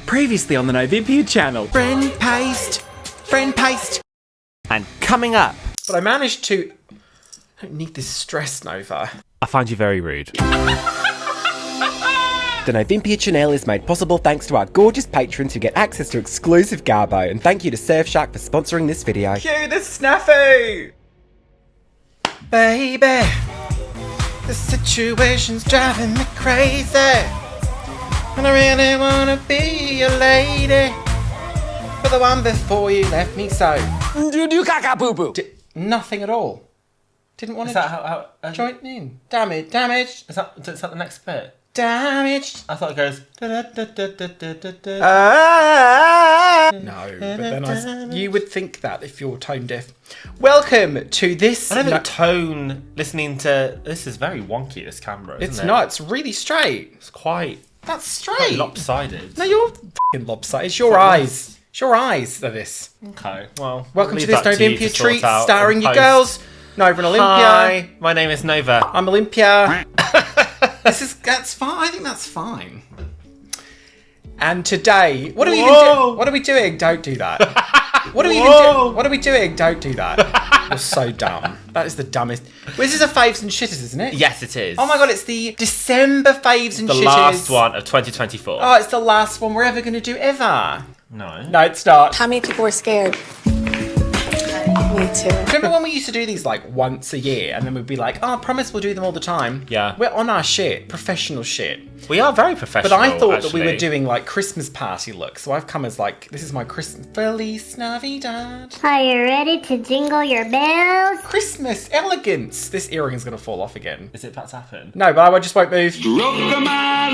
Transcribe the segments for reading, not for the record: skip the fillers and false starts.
Previously on the Novympia channel. Friend paste. And coming up. But I managed to... I don't need this stress, Nova. I find you very rude. The Novympia channel is made possible thanks to our gorgeous patrons who get access to exclusive Garbo, and thank you to Surfshark for sponsoring this video. Cue the snafu! Baby, the situation's driving me crazy, and I really wanna be a lady, but the one before you left me so. Nothing at all. Didn't want Is to that how join in. Damaged. Is that the next bit? Damaged. I thought it goes. No, but then you would think that if you're tone deaf. Welcome to this. I never tone listening to this is very wonky. This camera, isn't It's it? not. It's really straight. It's quite That's straight. lopsided. No, you're f***ing lopsided. It's your eyes. It's your eyes are this. Okay. Well, Welcome I'll to this leave that you Novympia to sort treat out starring in you post. girls. Nova and Olympia. Hi, my name is Nova. I'm Olympia. That's fine. I think that's fine. And today, what are we even doing? What are we doing? Don't do that. What are we even doing? What are we doing? Don't do that. You're so dumb. That is the dumbest. Well, this is a faves and shitters, isn't it? Yes, it is. Oh my god, it's the December faves and the shitters. last one of 2024. Oh, it's the last one we're ever going to do ever. No. No, it's not. How many people were scared? Me too. Remember when we used to do these like once a year and then we'd be like, oh, I promise we'll do them all the time? Yeah. We're on our shit, professional shit. We are very But professional. I thought that we actually. were doing like Christmas party looks, so I've come as like, this is my Christmas. Feliz Navidad. Are you ready to jingle your bells? Christmas elegance. This earring is going to fall off again. Is it about to happen? No, but I just won't move. Lick-a-my,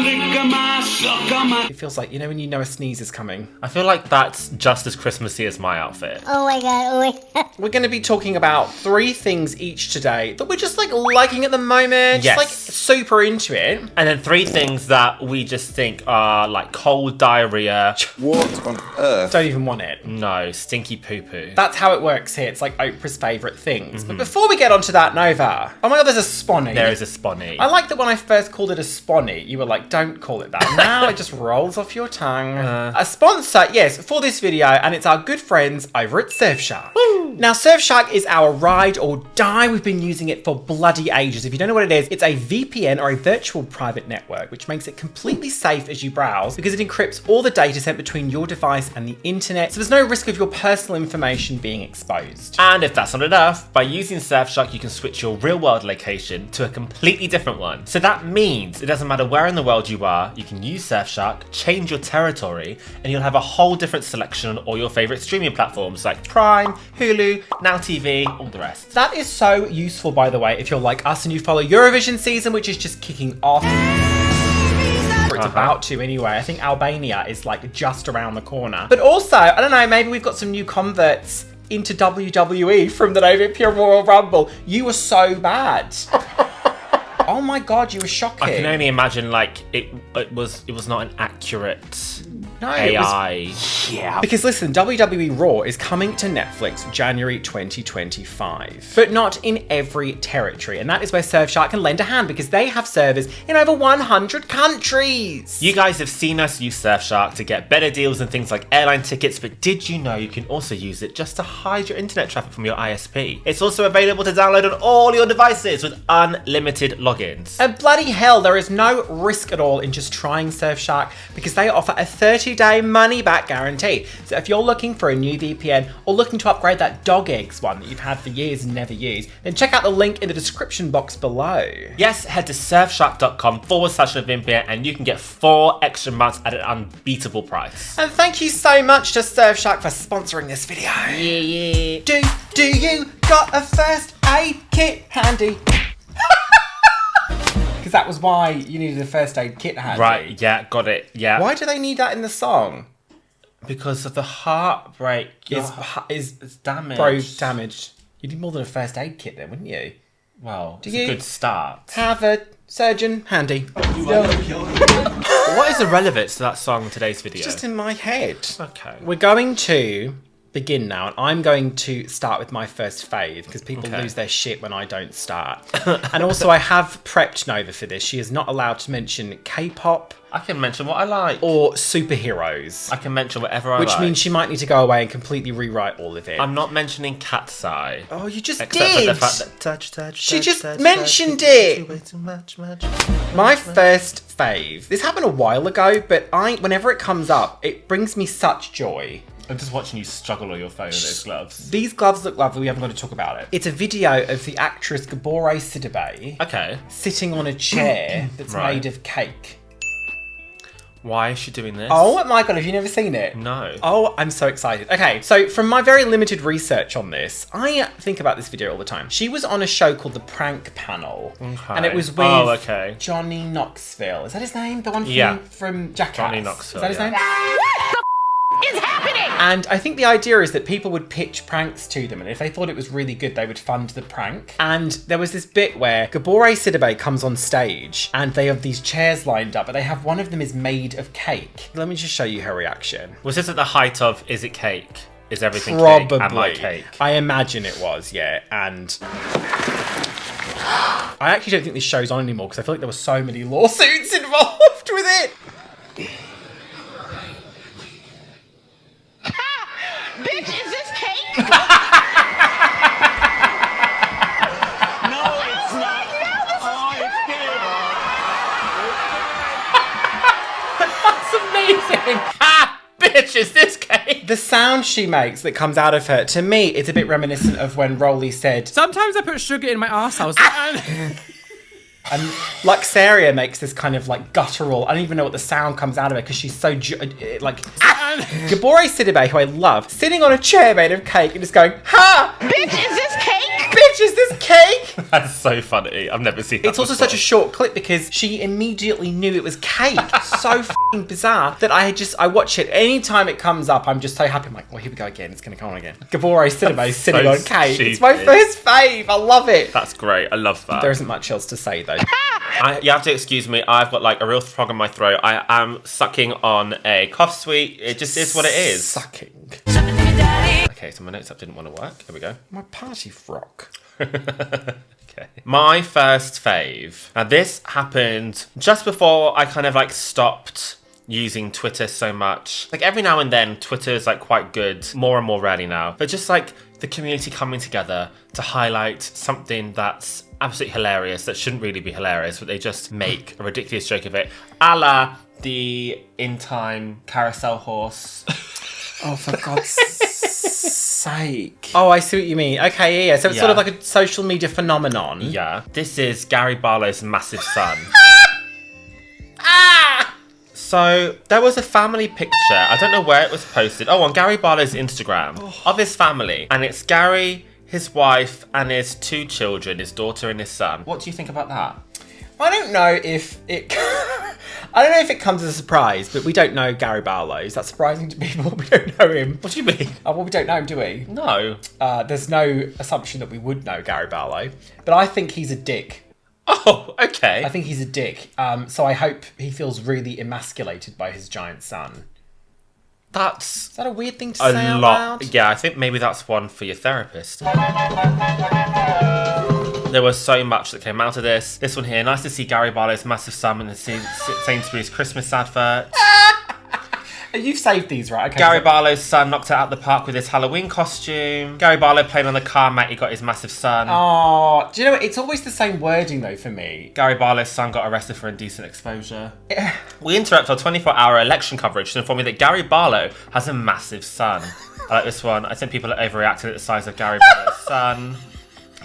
It feels like, you know when you know a sneeze is coming. I feel like that's just as Christmassy as my outfit. Oh my god, We're going to be talking about 3 things each today that we're just like liking at the moment. Yes. Just like super into it. And then 3 things that we just think are like cold diarrhea. What on earth? Don't even want it. No, stinky poo-poo. That's how it works here. It's like Oprah's favourite things. But before we get onto that, Nova. Oh my god, there's a sponny. There is a sponny. I like that when I first called it a sponny, you were like, don't call it that. Now it just rolls off your tongue. A sponsor, yes, for this video, and it's our good friends over at Surfshark. Now, Surfshark is our ride or die. We've been using it for bloody ages. If you don't know what it is, it's a VPN or a virtual private network, which makes it completely safe as you browse because it encrypts all the data sent between your device and the internet, so there's no risk of your personal information being exposed. And if that's not enough, by using Surfshark, you can switch your real-world location to a completely different one. So that means it doesn't matter where in the world you are, you can use Surfshark, change your territory, and you'll have a whole different selection on all your favourite streaming platforms like Prime, Hulu, Now TV, all the rest. That is so useful, by the way, if you're like us and you follow Eurovision season, which is just kicking off. It's about to anyway. I think Albania is like just around the corner. But also, I don't know, maybe we've got some new converts into WWE from the Novympia Royal Rumble. You were so bad. Oh my god, you were shocking. I can only imagine like it was not an accurate AI. Yeah. Because listen, WWE Raw is coming to Netflix January 2025. But not in every territory. And that is where Surfshark can lend a hand because they have servers in over 100 countries. You guys have seen us use Surfshark to get better deals and things like airline tickets, but did you know you can also use it just to hide your internet traffic from your ISP? It's also available to download on all your devices with unlimited logins. And bloody hell, there is no risk at all in just trying Surfshark because they offer a 30-day money-back guarantee. So if you're looking for a new VPN or looking to upgrade that dog eggs one that you've had for years and never used, then check out the link in the description box below. Yes, head to surfshark.com/Novympia and you can get 4 extra months at an unbeatable price. And thank you so much to Surfshark for sponsoring this video. Yeah. Do you got a first aid kit handy? Because that was why you needed a first aid kit handy. Right, yeah, got it, yeah. Why do they need that in the song? Because of the heartbreak. Is It's damaged. bro damaged? You need more than a first aid kit then, wouldn't you? Well, it's you- a good start. Have a surgeon handy. What is the relevance to that song in today's video? Just in my head. Okay. We're going to begin now, and I'm going to start with my first fave because people lose their shit when I don't start. And also, I have prepped Nova for this. She is not allowed to mention K-pop. I can mention what I like. Or superheroes. I can mention whatever I like. Which means she might need to go away and completely rewrite all of it. I'm not mentioning cat's eye. Oh, you just Except did! for the fact that She just mentioned it! Way too much. My first fave. This happened a while ago, but whenever it comes up, it brings me such joy. I'm just watching you struggle on your phone in those gloves. These gloves look lovely, we haven't got to talk about it. It's a video of the actress Gabourey Sidibe Okay. sitting on a chair that's made of cake. Why is she doing this? Oh my god, have you never seen it? No. Oh, I'm so excited. Okay, so from my very limited research on this, I think about this video all the time. She was on a show called The Prank Panel. Okay. And it was with okay. Johnny Knoxville. Is that his name? The one from Jackass? Johnny Knoxville, Is that his name? Is happening? And I think the idea is that people would pitch pranks to them, and if they thought it was really good, they would fund the prank. And there was this bit where Gabourey Sidibe comes on stage, and they have these chairs lined up, but they have one of them is made of cake. Let me just show you her reaction. Was this at the height of Is It Cake? Is everything Probably. cake? Am I cake? I imagine it was, yeah. And I actually don't think this show's on anymore because I feel like there were so many lawsuits involved with it. Bitch, is this cake? No, it's not. Oh, it's good. That's amazing. Ah, bitch, is this cake? The sound she makes that comes out of her, to me, it's a bit reminiscent of when Rolly said, Sometimes I put sugar in my arseholes. and Luxaria makes this kind of like guttural, I don't even know what the sound comes out of her because she's so like Gabourey Sidibe, who I love, sitting on a chair made of cake and just going, ha! Bitch, is this cake? Bitch, is this cake? That's so funny. I've never seen that It's also before. such a short clip because she immediately knew it was cake. So f***ing bizarre that I watch it anytime it comes up. I'm just so happy. I'm like, well, here we go again. It's gonna come on again. Gabourey Sidibe sitting on cake. It's my stupid. first fave. I love it. That's great. I love that. There isn't much else to say though. You have to excuse me. I've got like a real frog in my throat. I am sucking on a cough sweet. It just is what it is. Sucking. Okay, so my notes app didn't want to work. Here we go. My party frock. Okay. My first fave. Now this happened just before I kind of like stopped using Twitter so much. Like every now and then Twitter's like quite good, more and more rarely now. But just like the community coming together to highlight something that's absolutely hilarious, that shouldn't really be hilarious, but they just make a ridiculous joke of it. A la the in time carousel horse. Oh, for God's sake. Oh, I see what you mean. Okay, yeah. So it's sort of like a social media phenomenon. Yeah. This is Gary Barlow's massive son. So there was a family picture. I don't know where it was posted. Oh, on Gary Barlow's Instagram of his family. And it's Gary, his wife, and his 2 children, his daughter and his son. What do you think about that? I don't know if it I don't know if it comes as a surprise, but we don't know Gary Barlow. Is that surprising to people? We don't know him. What do you mean? Well, we don't know him, do we? No. There's no assumption that we would know Gary Barlow. But I think he's a dick. Oh, okay. I think he's a dick. So I hope he feels really emasculated by his giant son. That's Is that a weird thing to a say out lot. loud? Yeah, I think maybe that's one for your therapist. There was so much that came out of this. This one here, nice to see Gary Barlow's massive son in the Sainsbury's Christmas advert. You've saved these, right? Okay. Gary Barlow's son knocked it out of the park with his Halloween costume. Gary Barlow playing on the car mat, he got his massive son. Oh, do you know what? It's always the same wording though for me. Gary Barlow's son got arrested for indecent exposure. We interrupt our 24-hour election coverage to inform you that Gary Barlow has a massive son. I like this one. I think people are overreacting at the size of Gary Barlow's son.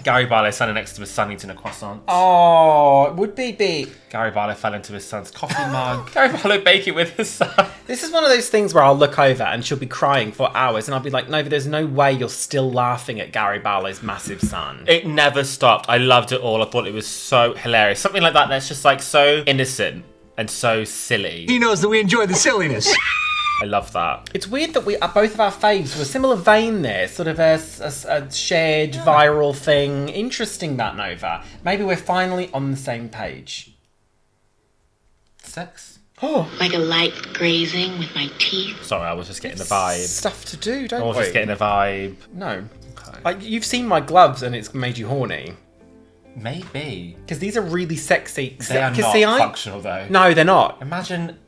Gary Barlow standing next to his son eating a croissant. Oh, would be. Gary Barlow fell into his son's coffee mug. Gary Barlow baking with his son. This is one of those things where I'll look over and she'll be crying for hours and I'll be like, no, but there's no way you're still laughing at Gary Barlow's massive son. It never stopped. I loved it all. I thought it was so hilarious. Something like that that's just like so innocent and so silly. He knows that we enjoy the silliness. I love that. It's weird that both of our faves were a similar vein there, sort of a shared viral thing. Interesting that, Nova. Maybe we're finally on the same page. Sex? Like a light grazing with my teeth. Sorry, I was just getting the vibe. Stuff to do, don't I was we? just getting the vibe. No. Okay. Like, you've seen my gloves and it's made you horny. Maybe. Because these are really sexy. They are 'Cause not see, functional though. No, they're not. Imagine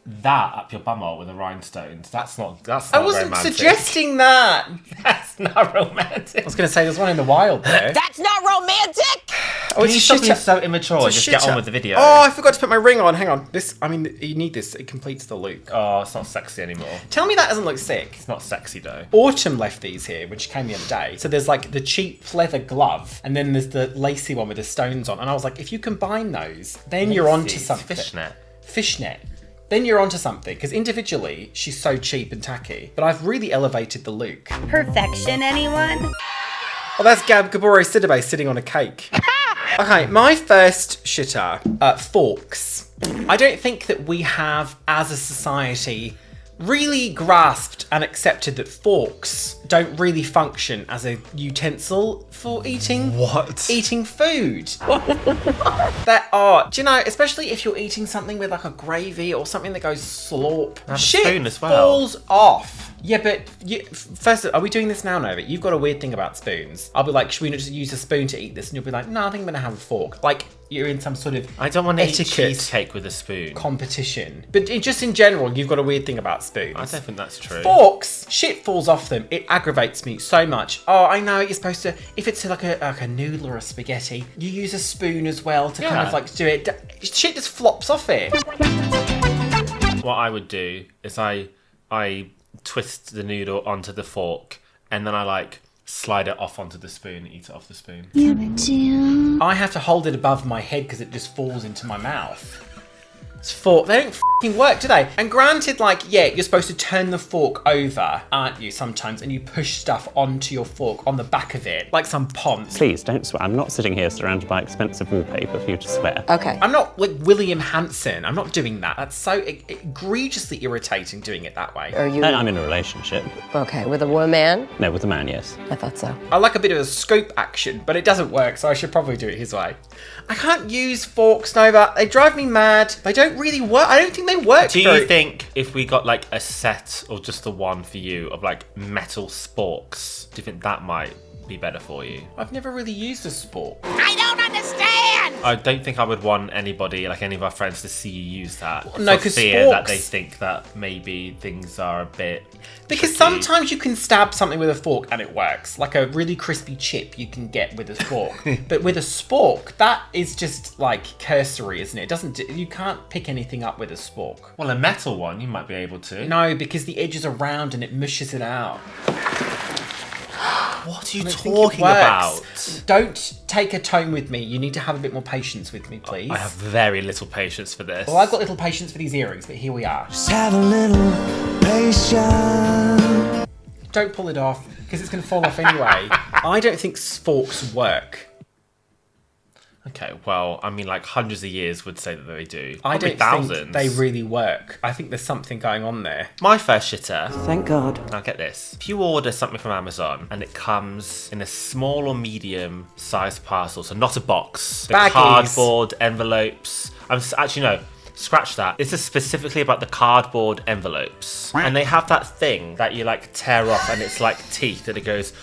that up your bumhole with the rhinestones. That's not I wasn't romantic. suggesting that. That's not romantic. I was going to say there's one in the wild there. That's not romantic! Oh, Can it's you a stop being shitter. so immature and It's a just get shitter. on with the video? Oh, I forgot to put my ring on. Hang on. You need this. It completes the look. Oh, it's not sexy anymore. Tell me that doesn't look sick. It's not sexy though. Autumn left these here, which came the other day. So there's like the cheap leather glove, and then there's the lacy one with the stones on. And I was like, if you combine those, then you're onto It's something. fishnet. Fishnet. Then you're onto something, because individually, she's so cheap and tacky. But I've really elevated the look. Perfection, anyone? Oh, that's Gabourey Sidibe sitting on a cake. Okay, my first shitter, forks. I don't think that we have, as a society, really grasped and accepted that forks don't really function as a utensil for eating food. That are, do you know, especially if you're eating something with like a gravy or something that goes slorp, Have a shit spoon as well. falls off. Yeah, but first, are we doing this now, Nova? You've got a weird thing about spoons. I'll be like, should we not just use a spoon to eat this? And you'll be like, no, I think I'm gonna have a fork. Like, you're in some sort of I don't want to eat etiquette cheesecake with a spoon. competition. But just in general, you've got a weird thing about spoons. I don't think that's true. Forks, shit falls off them. It aggravates me so much. Oh, I know you're supposed to, if it's like a noodle or a spaghetti, you use a spoon as well to kind Yeah. of like do it. Shit just flops off it. What I would do is I twist the noodle onto the fork and then I like slide it off onto the spoon and eat it off the spoon. I have to hold it above my head because it just falls into my mouth. They don't f***ing work, do they? And granted, like, yeah, you're supposed to turn the fork over, aren't you, sometimes, and you push stuff onto your fork on the back of it, like some ponce. Please don't swear. I'm not sitting here surrounded by expensive wallpaper for you to swear. Okay. I'm not like William Hanson. I'm not doing that. That's so egregiously irritating doing it that way. Are you I'm in a relationship. okay with a woman? No, with a man, yes. I thought so. I like a bit of a scoop action, but it doesn't work, so I should probably do it his way. I can't use forks, Nova. They drive me mad. They don't really work. I don't think they work. Do you think if we got like a set or just the one for you of like metal sporks, do you think that might be better for you? I've never really used a spork. I don't understand! I don't think I would want anybody, like any of our friends, to see you use that. No, for 'cause fear that sporks- they think that maybe things are a bit Because tricky. sometimes you can stab something with a fork and it works. Like a really crispy chip you can get with a fork. But with a spork, that is just like cursory, isn't it? You can't pick anything up with a spork. Well, a metal one you might be able to. No, because the edges are round and it mushes it out. What are you I don't think it talking works. about? Don't take a tone with me. You need to have a bit more patience with me, please. I have very little patience for this. Well, I've got little patience for these earrings, but here we are. Have a little patience. Don't pull it off, because it's going to fall off anyway. I don't think forks work. Okay, well, I mean, like hundreds of years would say that they do. I Probably don't thousands. think they really work. I think there's something going on there. My first shitter. Thank God. Now get this. If you order something from Amazon and it comes in a small or medium sized parcel, so not a box, the Baggies. cardboard envelopes. Actually, no. Scratch that. This is specifically about the cardboard envelopes. And they have that thing that you like tear off and it's like teeth and it goes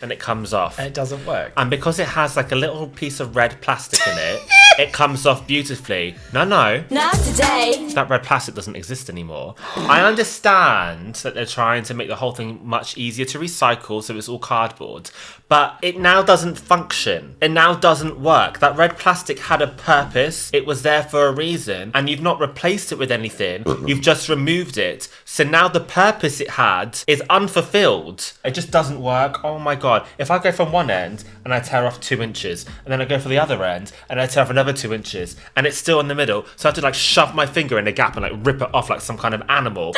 and it comes off. And it doesn't work. And because it has like a little piece of red plastic in it, it comes off beautifully. No. Not today. That red plastic doesn't exist anymore. I understand that they're trying to make the whole thing much easier to recycle, so it's all cardboard. But it now doesn't function. It now doesn't work. That red plastic had a purpose. It was there for a reason. And you've not replaced it with anything. You've just removed it. So now the purpose it had is unfulfilled. It just doesn't work. Oh my God. If I go from one end and I tear off 2 inches, and then I go for the other end and I tear off another 2 inches, and it's still in the middle, so I have to like shove my finger in a gap and like rip it off like some kind of animal.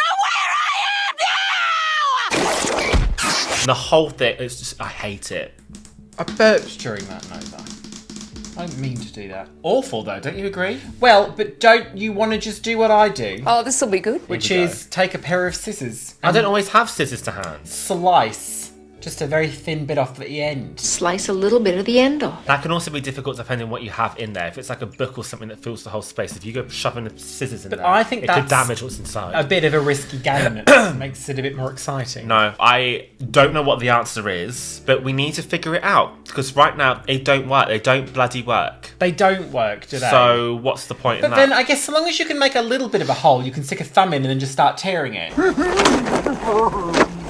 And the whole thing, it's just, I hate it. I burped during that, Nova. I didn't mean to do that. Awful though, don't you agree? Well, but don't you want to just do what I do? Oh, this will be good. Which we go. is take a pair of scissors I don't always have scissors to hand. slice Just a very thin bit off the end. Slice a little bit of the end off. That can also be difficult depending on what you have in there. If it's like a book or something that fills the whole space, if you go shoving the scissors in there, I think it that's could damage what's inside. a bit of a risky game. It makes it a bit more exciting. No, I don't know what the answer is, but we need to figure it out. Because right now, they don't work. They don't bloody work. They don't work, do they? So what's the point in But that? then I guess so long as you can make a little bit of a hole, you can stick a thumb in and then just start tearing it.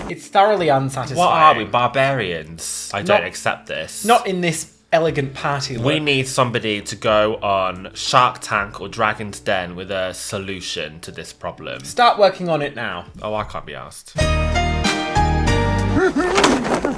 It's thoroughly unsatisfying. What are we, barbarians? I don't accept this. Not in this elegant party look. We need somebody to go on Shark Tank or Dragon's Den with a solution to this problem. Start working on it now. Oh, I can't be asked.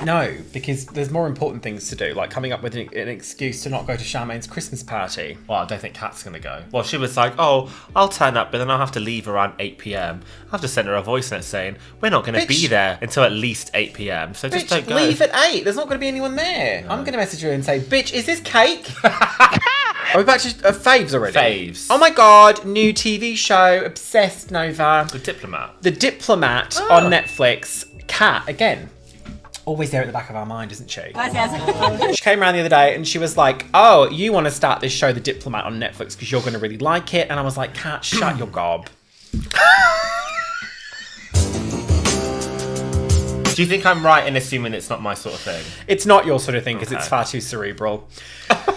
No, because there's more important things to do, like coming up with an excuse to not go to Charmaine's Christmas party. Well, I don't think Kat's going to go. Well, she was like, oh, I'll turn up, but then I'll have to leave around 8 p.m. I'll have to send her a voice note saying, we're not going to be there until at least 8 p.m, so just don't go. Leave at 8. There's not going to be anyone there. No. I'm going to message her and say, bitch, is this cake? Are we back to Faves already? Faves. Oh my god, new TV show, obsessed, Nova. The Diplomat. The Diplomat on Netflix. Kat, again. Always there at the back of our mind, isn't she? She came around the other day and she was like, oh, you want to start this show, The Diplomat, on Netflix because you're going to really like it. And I was like, Kat, shut your gob. Do you think I'm right in assuming it's not my sort of thing? It's not your sort of thing because it's far too cerebral.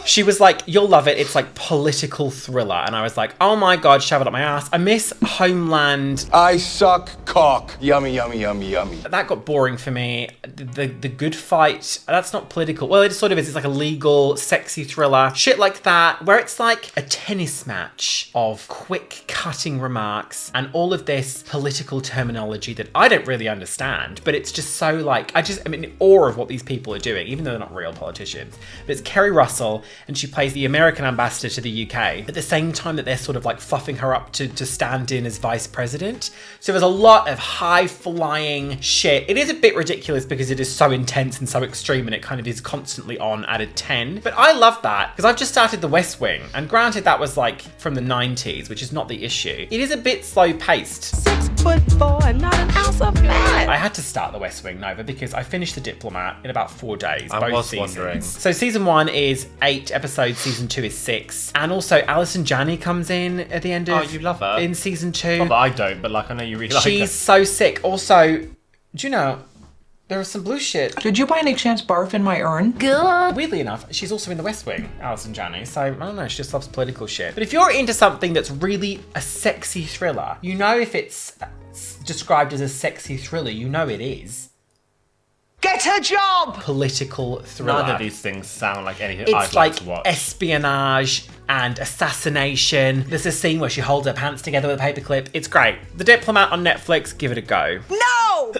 She was like, you'll love it. It's like political thriller. And I was like, oh my God, shove it up my ass. I miss Homeland. I suck cock. Yummy, yummy, yummy, yummy. That got boring for me. The Good Fight, that's not political. Well, it sort of is. It's like a legal, sexy thriller. Shit like that, where it's like a tennis match of quick cutting remarks and all of this political terminology that I don't really understand. But it's just so like, I'm in awe of what these people are doing, even though they're not real politicians. But it's Kerry Russell, and she plays the American ambassador to the UK at the same time that they're sort of like fluffing her up to stand in as vice president. So there's a lot of high flying shit. It is a bit ridiculous because it is so intense and so extreme and it kind of is constantly on at a 10. But I love that because I've just started The West Wing, and granted that was like from the 90s, which is not the issue. It is a bit slow paced. 6'4" and not an ounce of fat. I had to start The West Wing, Nova, because I finished The Diplomat in about 4 days. I both was seasons. wondering. So season 1 is 8 episodes, season 2 is 6. And also Alison Janney comes in at the end of... Oh, you love her. In season 2. Not that I don't, but like I know you really like her. She's so sick. Also, do you know, there was some blue shit. Did you by any chance barf in my urn? Good. Weirdly enough, she's also in The West Wing, Alison Janney. So, I don't know, she just loves political shit. But if you're into something that's really a sexy thriller, you know if it's described as a sexy thriller, you know it is. Get a job! Political thriller. None of these things sound like anything It's I'd like like to watch. espionage and assassination. There's a scene where she holds her pants together with a paperclip. It's great. The Diplomat on Netflix, give it a go. No!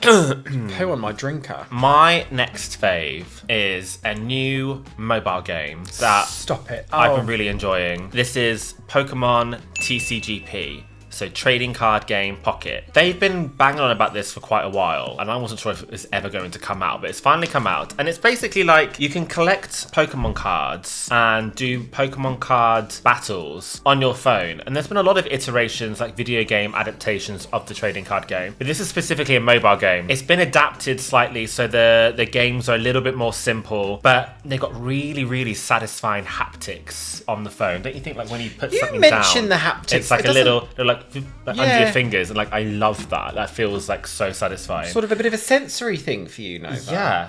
Poo on my drinker. My next fave is a new mobile game that Stop it. I've been really enjoying. This is Pokemon TCGP. So Trading Card Game Pocket. They've been banging on about this for quite a while, and I wasn't sure if it's ever going to come out, but it's finally come out. And it's basically like you can collect Pokemon cards and do Pokemon card battles on your phone. And there's been a lot of iterations, like video game adaptations of the trading card game. But this is specifically a mobile game. It's been adapted slightly so the games are a little bit more simple, but they've got really, really satisfying haptics on the phone. Don't you think, like when you put something down? You mentioned the haptics. It's like It a little, doesn't- like under your fingers, and like I love that. That feels like so satisfying. Sort of a bit of a sensory thing for you, Nova. Yeah.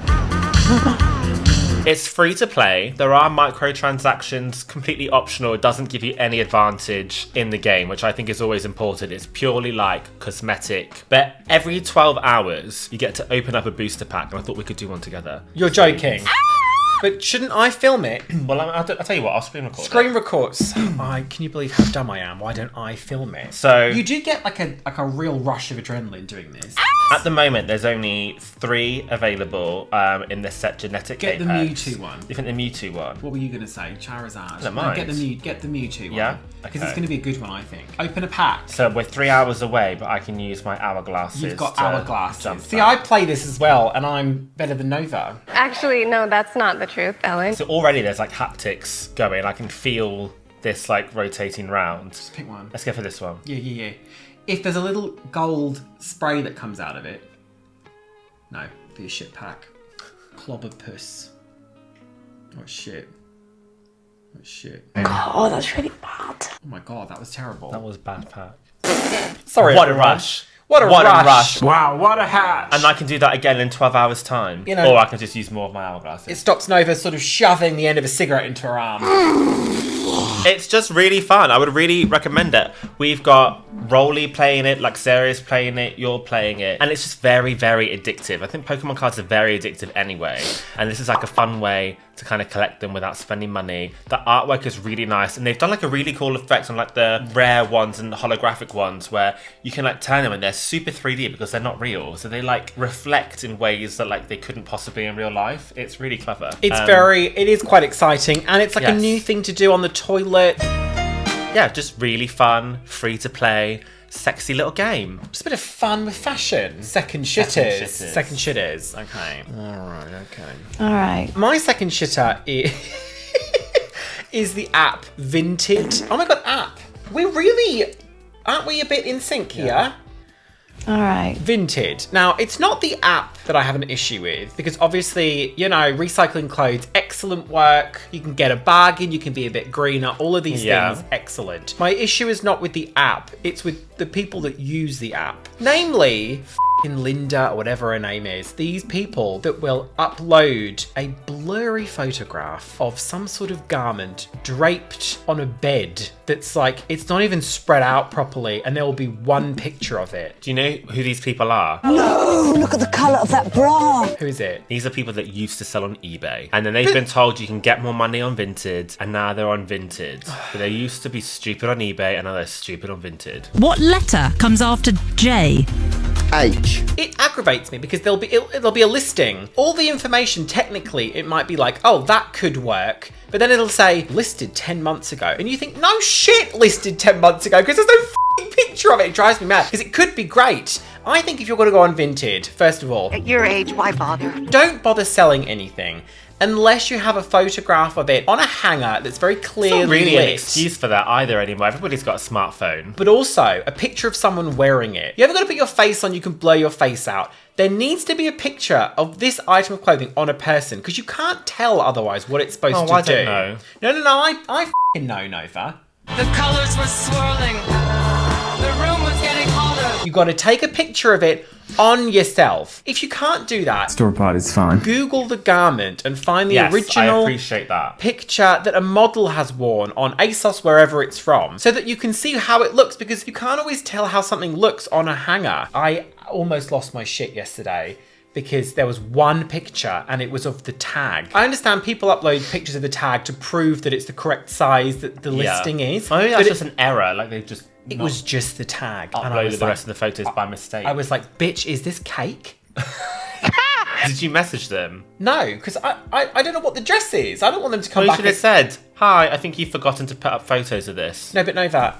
It's free to play. There are microtransactions, completely optional. It doesn't give you any advantage in the game, which I think is always important. It's purely like cosmetic. But every 12 hours, you get to open up a booster pack, and I thought we could do one together. You're joking. But shouldn't I film it? Well, I'll tell you what, I'll screen record Screen records. Can you believe how dumb I am? Why don't I film it? So you do get like a real rush of adrenaline doing this. At the moment, there's only 3 available in the set genetic Get the Apex. Mewtwo one. You think the Mewtwo one? What were you going to say? Charizard. I don't mind. Get the Mewtwo one. Yeah? Because Okay. it's going to be a good one, I think. Open a pack. So we're 3 hours away, but I can use my hourglasses. You've got to hourglasses. jump See, back. I play this as well, and I'm better than Nova. Actually, no, that's not the truth, Ellen. So already there's like haptics going. I can feel this like rotating round. Just pick one. Let's go for this one. Yeah. If there's a little gold spray that comes out of it. No. for your shit pack. Clobberpuss. Oh shit. Oh shit. Oh, that's really bad. Oh my god, that was terrible. That was bad, Pat. Sorry, What a everyone. rush. What a rush. Wow, what a hatch! And I can do that again in 12 hours time. You know- or I can just use more of my hourglasses. It stops Nova sort of shoving the end of a cigarette into her arm. It's just really fun. I would really recommend it. We've got Rolly playing it, Luxurious playing it, you're playing it. And it's just very, very addictive. I think Pokemon cards are very addictive anyway. And this is like a fun way to kind of collect them without spending money. The artwork is really nice. And they've done like a really cool effect on like the rare ones and the holographic ones where you can like turn them and they're super 3D because they're not real. So they like reflect in ways that like they couldn't possibly in real life. It's really clever. It is quite exciting. And it's like a Yes. new thing to do on the toilet. Yeah, just really fun, free to play, sexy little game. Just a bit of fun with fashion. Second shitters. Second shitters. Okay. Alright, okay. All right. My second shitter is, is the app Vinted. Oh my god, app. Aren't we a bit in sync here? All right. Vinted. Now, it's not the app that I have an issue with because obviously, you know, recycling clothes, excellent work. You can get a bargain, you can be a bit greener, all of these things, excellent. My issue is not with the app, it's with the people that use the app. Namely, in Linda or whatever her name is, these people that will upload a blurry photograph of some sort of garment draped on a bed that's like, it's not even spread out properly and there will be one picture of it. Do you know who these people are? No, look at the colour of that bra. Who is it? These are people that used to sell on eBay. And then they've been told you can get more money on Vinted, and now they're on Vinted. But they used to be stupid on eBay, and now they're stupid on Vinted. What letter comes after J? H. It aggravates me because there'll be a listing. All the information, technically, it might be like, oh, that could work. But then it'll say, listed 10 months ago. And you think, no shit, listed 10 months ago, because there's no f***ing picture of it. It drives me mad, because it could be great. I think if you're going to go on Vinted, first of all, At your age, why bother? don't bother selling anything unless you have a photograph of it on a hanger that's very clearly It's not really an lit. excuse for that either anymore. Everybody's got a smartphone. But also a picture of someone wearing it. You ever got to put your face on, you can blur your face out. There needs to be a picture of this item of clothing on a person because you can't tell otherwise what it's supposed to I do. don't know. No, I f***ing know, Nova. The colors were swirling. The room was getting hotter. You got to take a picture of it on yourself. If you can't do that, Store-bought is fine. Google the garment and find the Yes, original I appreciate that. picture that a model has worn on ASOS, wherever it's from, so that you can see how it looks, because you can't always tell how something looks on a hanger. I almost lost my shit yesterday because there was one picture and it was of the tag. I understand people upload pictures of the tag to prove that it's the correct size that the listing is. Oh, yeah, but that's just an error. Like they've just it was just the tag. And I uploaded was the like, rest of the photos by mistake. I was like, bitch, is this cake? Did you message them? No, because I don't know what the dress is. I don't want them to come Well, you back should have said, hi, I think you've forgotten to put up photos of this. No, but Nova,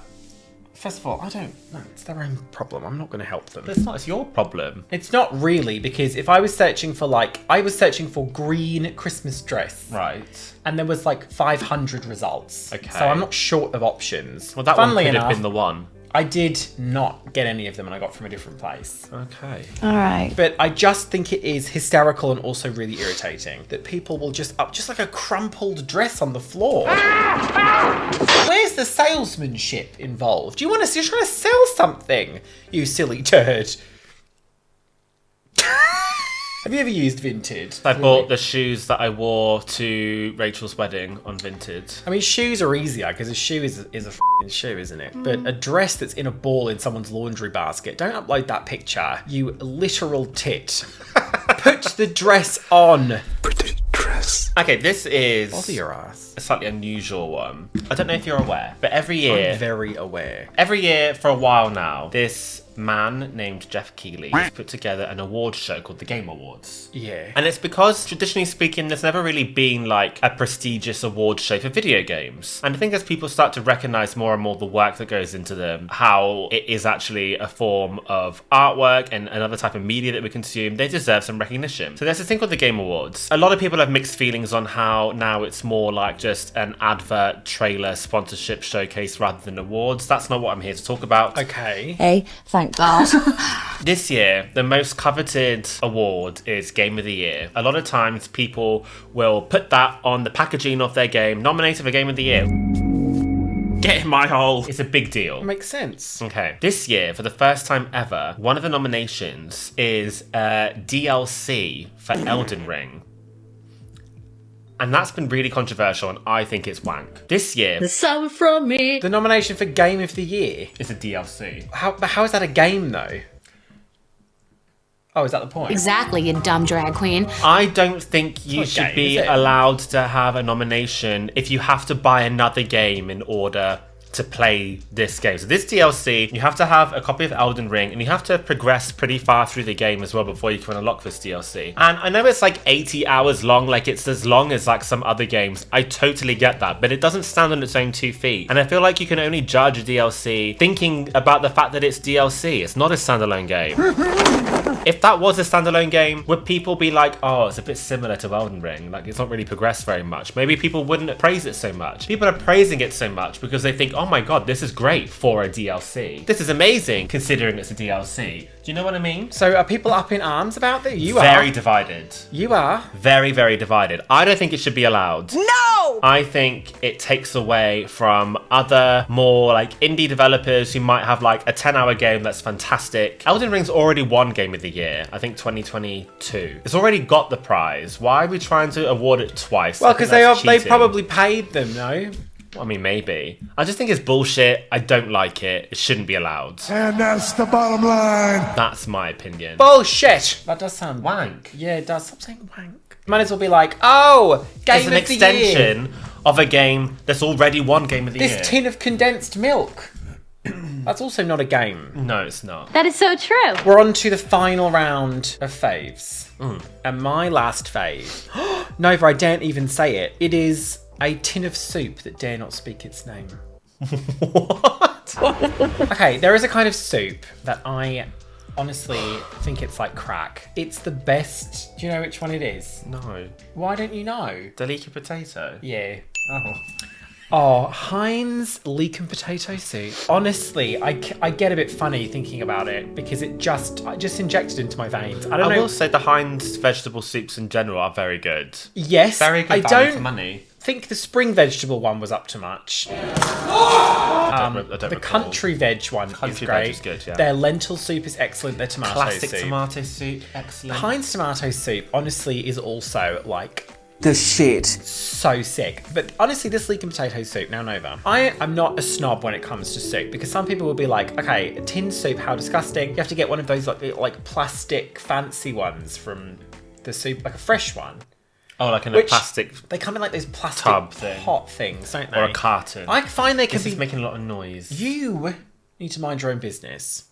first of all, it's their own problem. I'm not going to help them. But it's not, it's your problem. It's not really, because if I was searching for I was searching for green Christmas dress. Right. And there was like 500 results. Okay. So I'm not short of options. Well, that Funnily one could enough, have been the one. I did not get any of them and I got from a different place. Okay. All right. But I just think it is hysterical and also really irritating that people will just up just like a crumpled dress on the floor. Where's the salesmanship involved? You're trying to sell something, you silly turd. Have you ever used Vinted? I bought the shoes that I wore to Rachel's wedding on Vinted. I mean, shoes are easier because a shoe is a f***ing shoe, isn't it? But a dress that's in a ball in someone's laundry basket, don't upload that picture, you literal tit. Put the dress on. Put the dress. Okay, this is Bother your ass. a slightly unusual one. I don't know if you're aware, but every year... I'm very aware. Every year for a while now, this man named Jeff Keighley has put together an award show called the Game Awards. Yeah. And it's because, traditionally speaking, there's never really been like a prestigious award show for video games. And I think as people start to recognise more and more the work that goes into them, how it is actually a form of artwork and another type of media that we consume, they deserve some recognition. So there's this thing called the Game Awards. A lot of people have mixed feelings on how now it's more like just an advert, trailer, sponsorship showcase rather than awards. That's not what I'm here to talk about. Okay. Hey, thanks Thank God. This year, the most coveted award is Game of the Year. A lot of times people will put that on the packaging of their game, nominated for Game of the Year. Get in my hole. It's a big deal. Makes sense. Okay. This year, for the first time ever, one of the nominations is DLC for Elden Ring. And that's been really controversial, and I think it's wank. This year, from me. The nomination for Game of the Year is a DLC. How is that a game, though? Oh, is that the point? Exactly, you dumb drag queen. I don't think you not a should game, be is it? allowed to have a nomination if you have to buy another game in order to play this game. So this DLC, you have to have a copy of Elden Ring, and you have to progress pretty far through the game as well before you can unlock this DLC. And I know it's like 80 hours long, like it's as long as like some other games. I totally get that, but it doesn't stand on its own 2 feet. And I feel like you can only judge a DLC thinking about the fact that it's DLC. It's not a standalone game. If that was a standalone game, would people be like, oh, it's a bit similar to Elden Ring, like it's not really progressed very much? Maybe people wouldn't praise it so much. People are praising it so much because they think, oh my god, this is great for a DLC. This is amazing considering it's a DLC. Do you know what I mean? So are people up in arms about that? You are. Very divided. You are. Very, very divided. I don't think it should be allowed. No! I think it takes away from other more like indie developers who might have like a 10-hour game that's fantastic. Elden Ring's already won Game of the Year, I think 2022. It's already got the prize. Why are we trying to award it twice? Well, because they probably paid them, no? I mean, maybe. I just think it's bullshit. I don't like it. It shouldn't be allowed. And that's the bottom line. That's my opinion. Bullshit! That does sound wank. Yeah, it does. Stop saying wank. Might as well be like, oh, Game of the Year. It's an extension of a game that's already won Game of the Year. This tin of condensed milk. That's also not a game. No, it's not. That is so true. We're on to the final round of faves. And my last fave. Nova, I daren't even say it. It is a tin of soup that dare not speak its name. What? Okay, there is a kind of soup that I honestly think it's like crack. It's the best. Do you know which one it is? No. Why don't you know? The leaky potato? Yeah. Oh. Oh, Heinz leek and potato soup. Honestly, I get a bit funny thinking about it because I just injected into my veins. I don't know. will say the Heinz vegetable soups in general are very good. Yes, Very good value for money. Think the spring vegetable one was up to much. I don't The recall. country veg one Country is great. veg is good, yeah. Their lentil soup is excellent. Their tomato Classic soup. tomato soup, excellent. Heinz tomato soup, honestly, is also like The shit. so sick. But honestly, this leek and potato soup, now Nova, I am not a snob when it comes to soup because some people will be like, okay, tin soup, how disgusting. You have to get one of those like plastic fancy ones from the soup, like a fresh one. Oh, like in a plastic They come in like those plastic tub thing. pot things, don't they? Or a carton. I find they can This be is making a lot of noise. You need to mind your own business.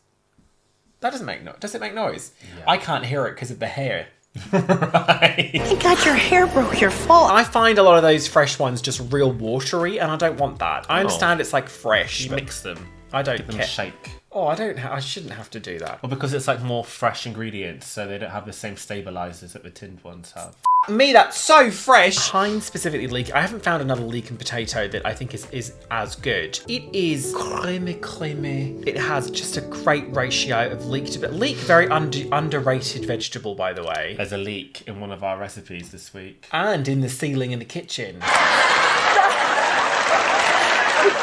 That doesn't make noise. Does it make noise? Yeah. I can't hear it because of the hair. Right. You got your hair broke your fault. I find a lot of those fresh ones just real watery, and I don't want that. I understand it's like fresh. You mix them. I don't Give them care. a shake. Oh, I shouldn't have to do that. Well, because it's like more fresh ingredients, so they don't have the same stabilizers that the tinned ones have. Me, that's so fresh. Heinz specifically leek. I haven't found another leek and potato that I think is as good. It is creme. It has just a great ratio of leek to leek. Very underrated vegetable, by the way. There's a leak in one of our recipes this week. And in the ceiling in the kitchen.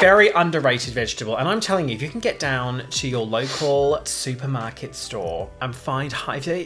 Very underrated vegetable, and I'm telling you, if you can get down to your local supermarket store and find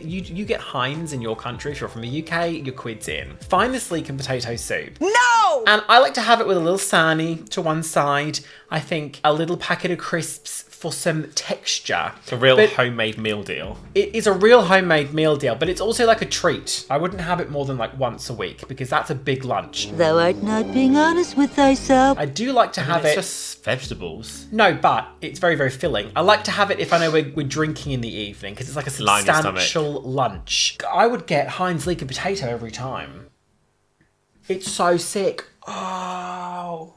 you get Heinz in your country, if you're from the UK, your quid's in. Find this leek and potato soup. No! And I like to have it with a little sarnie to one side. I think a little packet of crisps for some texture. It's a real homemade meal deal. It is a real homemade meal deal, but it's also like a treat. I wouldn't have it more than like once a week because that's a big lunch. Thou art not being honest with thyself. I do like to have it. It's just vegetables. No, but it's very, very filling. I like to have it if I know we're drinking in the evening because it's like a substantial lunch. I would get Heinz leek and potato every time. It's so sick. Oh.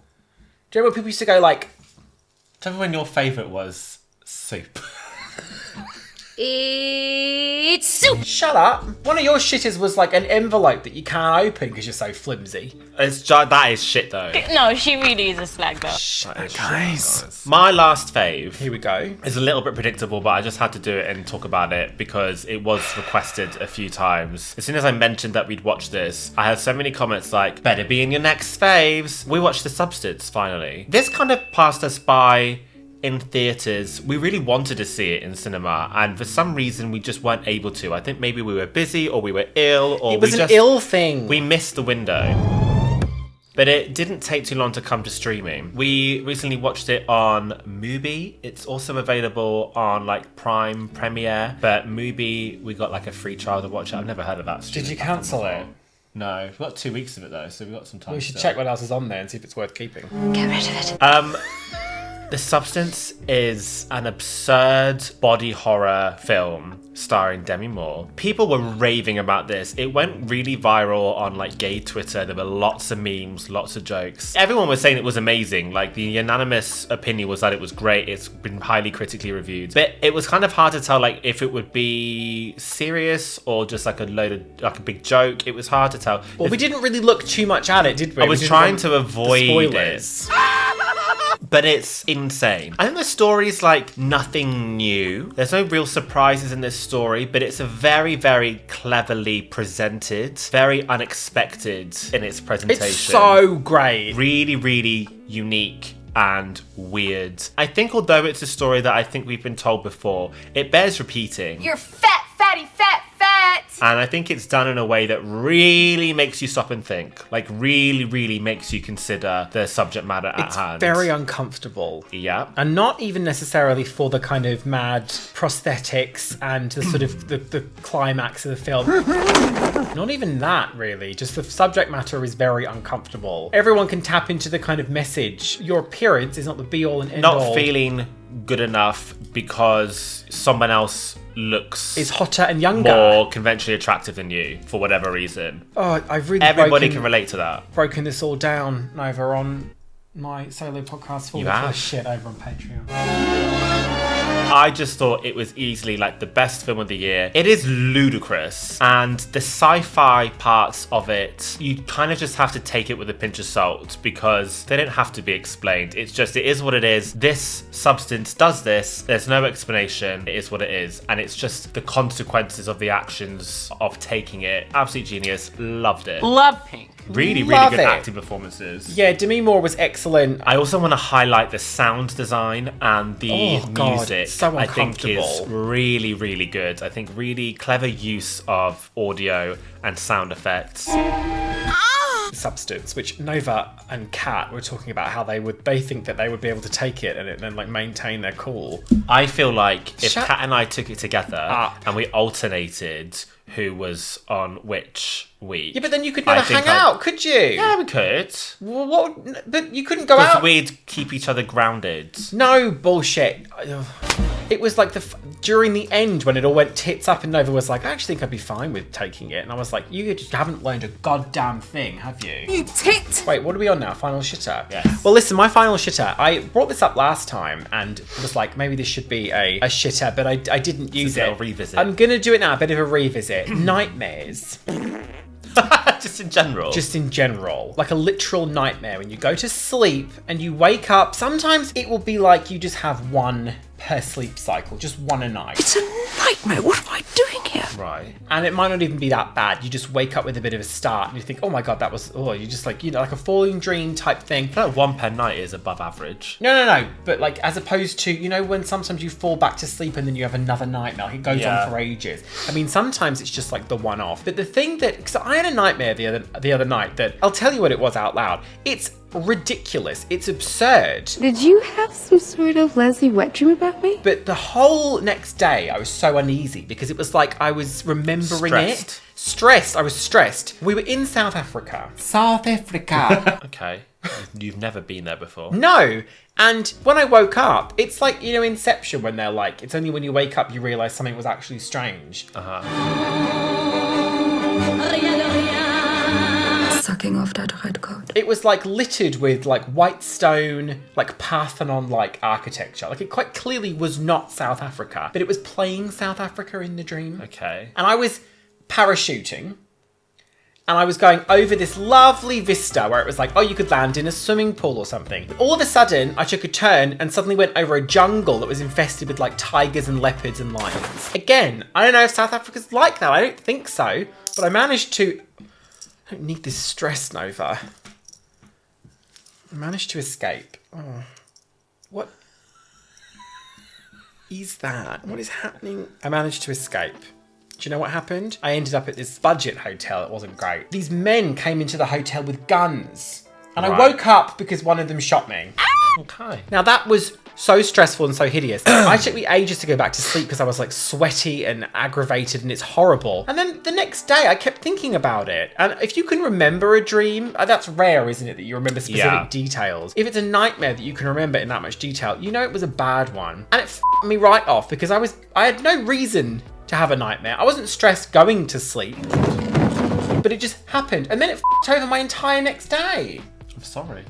Do you remember when people used to go like... Do you remember when your favourite was soup? Ew. It's soup. Shut up. One of your shitters was like an envelope that you can't open because you're so flimsy. That is shit though. No, she really is a slag though. Guys. My last fave. Here we go. It's a little bit predictable, but I just had to do it and talk about it because it was requested a few times. As soon as I mentioned that we'd watch this, I had so many comments like, better be in your next faves. We watched The Substance finally. This kind of passed us by in theatres. We really wanted to see it in cinema, and for some reason we just weren't able to. I think maybe we were busy or we were ill, or it was an ill thing. We missed the window. But it didn't take too long to come to streaming. We recently watched it on Mubi. It's also available on like Prime Premiere, but Mubi, we got like a free trial to watch it. I've never heard of that. Did you cancel it? No, we've got 2 weeks of it though, so we've got some time. We should check what else is on there and see if it's worth keeping. Get rid of it. The Substance is an absurd body horror film starring Demi Moore. People were raving about this. It went really viral on like gay Twitter. There were lots of memes, lots of jokes. Everyone was saying it was amazing. Like the unanimous opinion was that it was great. It's been highly critically reviewed. But it was kind of hard to tell like if it would be serious or just like a load of like a big joke. It was hard to tell. Well, we didn't really look too much at it, did we? I was trying to avoid spoilers. But it's insane. I think the story's like nothing new. There's no real surprises in this story, but it's a very, very cleverly presented, very unexpected in its presentation. It's so great. Really, really unique and weird. I think although it's a story that I think we've been told before, it bears repeating. You're fat, fatty, fat. And I think it's done in a way that really makes you stop and think. Like really, really makes you consider the subject matter at hand. It's very uncomfortable. Yeah. And not even necessarily for the kind of mad prosthetics and the sort of the climax of the film. Not even that, really. Just the subject matter is very uncomfortable. Everyone can tap into the kind of message. Your appearance is not the be all and end all. Not feeling good enough because someone else looks is hotter and younger, more conventionally attractive than you for whatever reason. Oh, I've really everybody can relate to that. Broken this all down over on my solo podcast full of shit over on Patreon. I just thought it was easily like the best film of the year. It is ludicrous, and the sci-fi parts of it, you kind of just have to take it with a pinch of salt because they don't have to be explained. It's just, it is what it is. This substance does this. There's no explanation. It is what it is. And it's just the consequences of the actions of taking it. Absolute genius. Loved it. Love Pink. Really, really good acting performances. Yeah, Demi Moore was excellent. I also want to highlight the sound design and the music. So I think is really, really good. I think really clever use of audio and sound effects. Substance, which Nova and Kat were talking about how they think that they would be able to take it and then like maintain their cool. I feel like if Kat and I took it together and we alternated who was on which week. Yeah, but then you could never hang out, could you? Yeah, we could. Well, but you couldn't go out. Because we'd keep each other grounded. No, bullshit. It was like during the end when it all went tits up and Nova was like, I actually think I'd be fine with taking it. And I was like, you just haven't learned a goddamn thing, have you? You tit! Wait, what are we on now? Final shitter? Yes. Well, listen, my final shitter, I brought this up last time and was like, maybe this should be a shitter, but I didn't use it. A revisit. I'm going to do it now, a bit of a revisit. Nightmares. Just in general. Just in general. Like a literal nightmare when you go to sleep and you wake up. Sometimes it will be like you just have one per sleep cycle, just one a night. It's a nightmare. What am I doing here? Right. And it might not even be that bad. You just wake up with a bit of a start and you think, oh my God, that was, you just like, like a falling dream type thing. I feel like one per night is above average. No. But like, as opposed to, when sometimes you fall back to sleep and then you have another nightmare, like it goes on for ages. I mean, sometimes it's just like the one off. But the thing because I had a nightmare the other night that I'll tell you what it was out loud. It's ridiculous. It's absurd. Did you have some sort of Leslie wet dream about me? But the whole next day I was so uneasy because it was like I was remembering it. Stressed. I was stressed. We were in South Africa. Okay. You've never been there before. No. And when I woke up, it's like, Inception when they're like, it's only when you wake up you realise something was actually strange. Suck taking off that red coat. It was like littered with like white stone, like Parthenon like architecture. Like it quite clearly was not South Africa, but it was playing South Africa in the dream. Okay. And I was parachuting. And I was going over this lovely vista where it was like, oh, you could land in a swimming pool or something. But all of a sudden, I took a turn and suddenly went over a jungle that was infested with like tigers and leopards and lions. Again, I don't know if South Africa's like that. I don't think so. But I managed to... I don't need this stress, Nova. I managed to escape. Oh. What is that? What is happening? I managed to escape. Do you know what happened? I ended up at this budget hotel. It wasn't great. These men came into the hotel with guns. And I woke up because one of them shot me. Okay. Now that was so stressful and so hideous. It took me ages to go back to sleep because I was like sweaty and aggravated and it's horrible. And then the next day I kept thinking about it. And if you can remember a dream, that's rare, isn't it? That you remember specific details. If it's a nightmare that you can remember in that much detail, you know it was a bad one. And it f***ed me right off because I had no reason to have a nightmare. I wasn't stressed going to sleep, but it just happened. And then it f***ed over my entire next day. I'm sorry.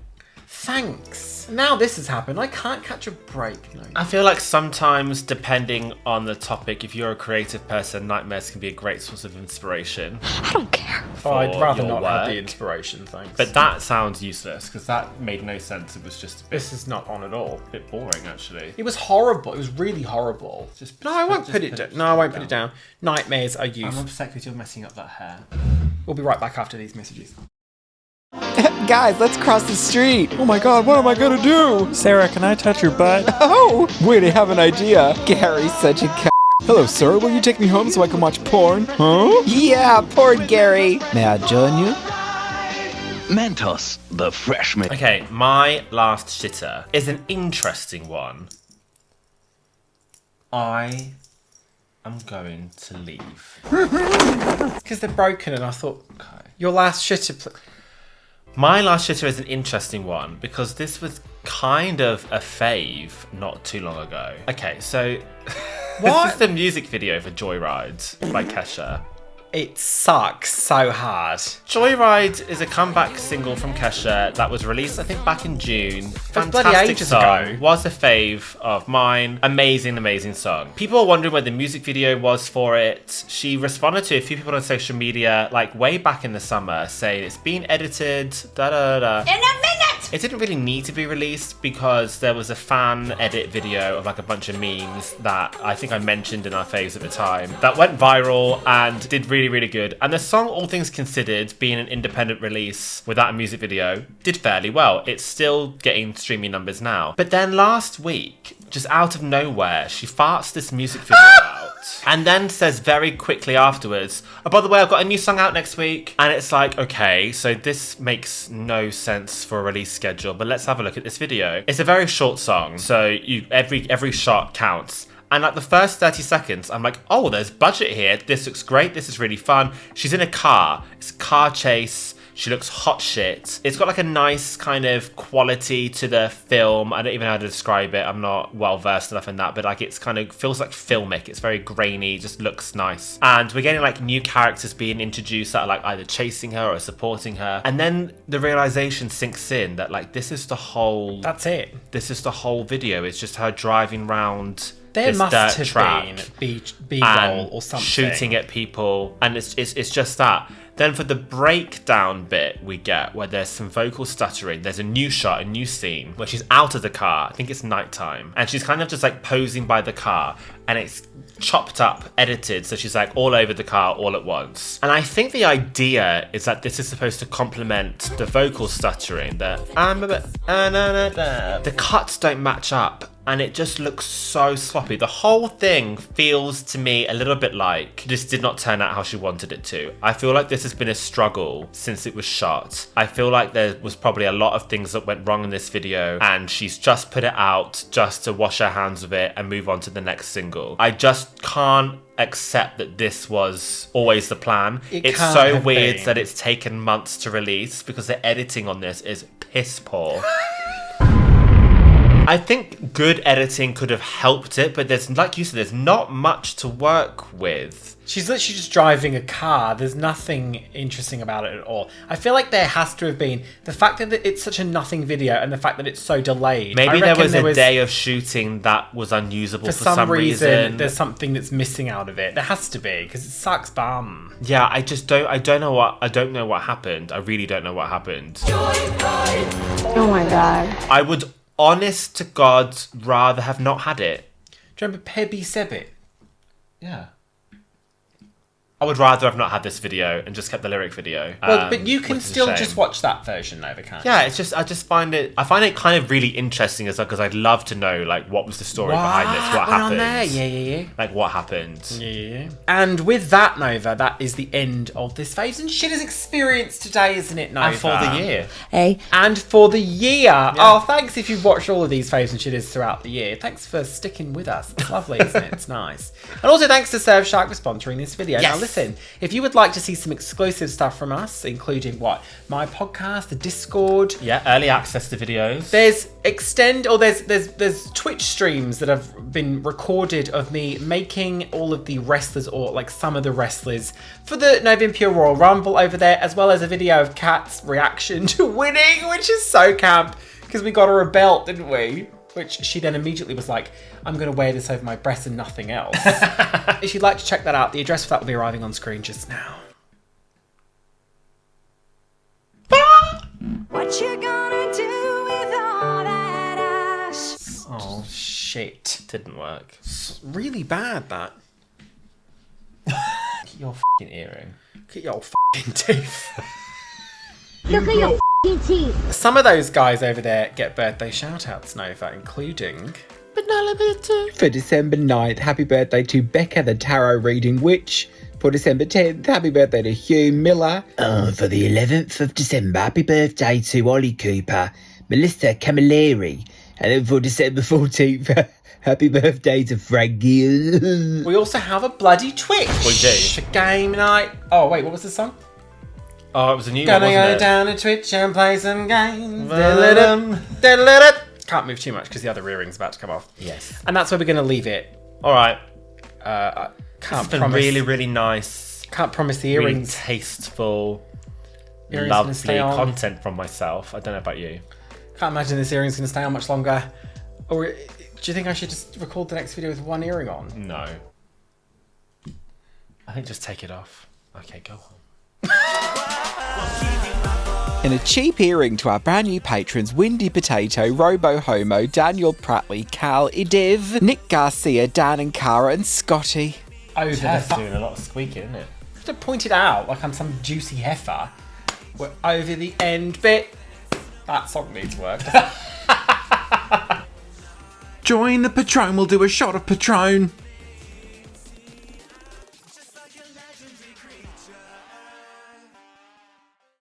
Thanks. Now this has happened. I can't catch a break. No. I feel like sometimes, depending on the topic, if you're a creative person, nightmares can be a great source of inspiration. I don't care. Oh, I'd rather not have the work. inspiration, thanks. But that sounds useless, because that made no sense. It was just a bit, this is not on at all. a bit boring, actually. It was horrible. It was really horrible. No, I won't put it down. No, I won't put it down. Nightmares are I'm useful. upset because you're messing up that hair. We'll be right back after these messages. Guys, let's cross the street. Oh my god, what am I gonna do? Sarah, can I touch your butt? Oh, wait, I have an idea. Gary's such a c***. Hello, sir. Will you take me home so I can watch porn? Huh? Yeah, porn, Gary. May I join you? Mentos, the freshman. Okay, my last shitter is an interesting one. I am going to leave. It's because they're broken and I thought, your last shitter... My last shitter is an interesting one because this was kind of a fave not too long ago. Okay, so this is the music video for Joyride by Kesha. It sucks so hard. Joyride is a comeback single from Kesha that was released, I think, back in June. bloody Fantastic ages song. ago. Was a fave of mine. Amazing, amazing song. People are wondering where the music video was for it. She responded to a few people on social media, like way back in the summer, saying it's been edited, da-da-da. In a minute! It didn't really need to be released because there was a fan edit video of like a bunch of memes that I think I mentioned in our faves at the time that went viral and did really, really good. And the song, all things considered, being an independent release without a music video, did fairly well. It's still getting streaming numbers now. But then last week, just out of nowhere, she farts this music video out. And then says very quickly afterwards, oh, by the way, I've got a new song out next week. And it's like, okay, so this makes no sense for a release schedule, but let's have a look at this video. It's a very short song, so every shot counts. And like the first 30 seconds, I'm like, oh, there's budget here. This looks great. This is really fun. She's in a car. It's a car chase. She looks hot shit. It's got like a nice kind of quality to the film. I don't even know how to describe it. I'm not well versed enough in that, but like it's kind of feels like filmic. It's very grainy, just looks nice. And we're getting like new characters being introduced that are like either chasing her or supporting her. And then the realization sinks in that like this is the whole... That's it. This is the whole video. It's just her driving round... There this must dirt have trap been B-roll or something. Shooting at people, and it's just that. Then for the breakdown bit we get, where there's some vocal stuttering, there's a new shot, a new scene, where she's out of the car, I think it's nighttime, and she's kind of just like posing by the car, and it's chopped up, edited, so she's like all over the car all at once. And I think the idea is that this is supposed to complement the vocal stuttering, the cuts don't match up. And it just looks so sloppy. The whole thing feels to me a little bit like this did not turn out how she wanted it to. I feel like this has been a struggle since it was shot. I feel like there was probably a lot of things that went wrong in this video and she's just put it out just to wash her hands of it and move on to the next single. I just can't accept that this was always the plan. It's so weird that it's taken months to release because the editing on this is piss poor. I think good editing could have helped it, but there's, like you said, there's not much to work with. She's literally just driving a car. There's nothing interesting about it at all. I feel like there has to have been the fact that it's such a nothing video and the fact that it's so delayed. Maybe there was a day of shooting that was unusable for some reason. There's something that's missing out of it. There has to be, because it sucks bum. Yeah, I don't know what happened. I really don't know what happened. Oh my god. I would, honest to God, rather have not had it. Do you remember Pebby Sebbit? Yeah. I would rather have not had this video and just kept the lyric video. Well, but you can still just watch that version, Nova, can't you? Yeah, it's just I find it kind of really interesting as well, because I'd love to know like what was the story behind this, what happened. On there? Yeah. Like what happened. Yeah. And with that, Nova, that is the end of this Faves and Shitters experience today, isn't it, Nova? And for the year. Hey. And for the year. Yeah. Oh, thanks if you've watched all of these Faves and Shitters throughout the year. Thanks for sticking with us. It's lovely, isn't it? It's nice. And also thanks to Surfshark for sponsoring this video. Yes. Now listen, if you would like to see some exclusive stuff from us, including my podcast, the Discord, early access to videos. There's there's Twitch streams that have been recorded of me making all of the wrestlers, or like some of the wrestlers, for the Novympia Royal Rumble over there, as well as a video of Kat's reaction to winning, which is so camp because we got her a belt, didn't we? Which she then immediately was like, I'm going to wear this over my breast and nothing else. If you'd like to check that out, the address for that will be arriving on screen just now. What you gonna do with all that ass? Oh, shit. Didn't work. It's really bad, that. Look at your fucking earring. Look at your fucking teeth. Look at your f***ing teeth. Some of those guys over there get birthday shout-outs, Nova, including... For December 9th, happy birthday to Becca the Tarot Reading Witch. For December 10th, happy birthday to Hugh Miller. For the 11th of December, happy birthday to Ollie Cooper, Melissa Camilleri. And then for December 14th, happy birthday to Frankie. We also have a bloody Twitch. We do. For game night. Oh, wait, what was the song? Oh, it was a new one, Gonna wasn't go it? down to Twitch and play some games. Can't move too much because the other earring's about to come off. Yes. And that's where we're going to leave it. All right. Can't It's been promise. really, really nice. Can't promise the Really earrings. tasteful, Earrings gonna lovely stay on. content from myself. I don't know about you. Can't imagine this earring's going to stay on much longer. Or do you think I should just record the next video with one earring on? No. I think just take it off. Okay, go home. And a cheap earring to our brand new patrons Windy Potato, Robo Homo, Daniel Pratley, Cal, Idev, Nick Garcia, Dan and Cara, and Scotty. Over That's the doing a lot of squeaking, isn't it? I have to point it out like I'm some juicy heifer. We're over the end bit. That song needs work. Join the Patron, we'll do a shot of Patron.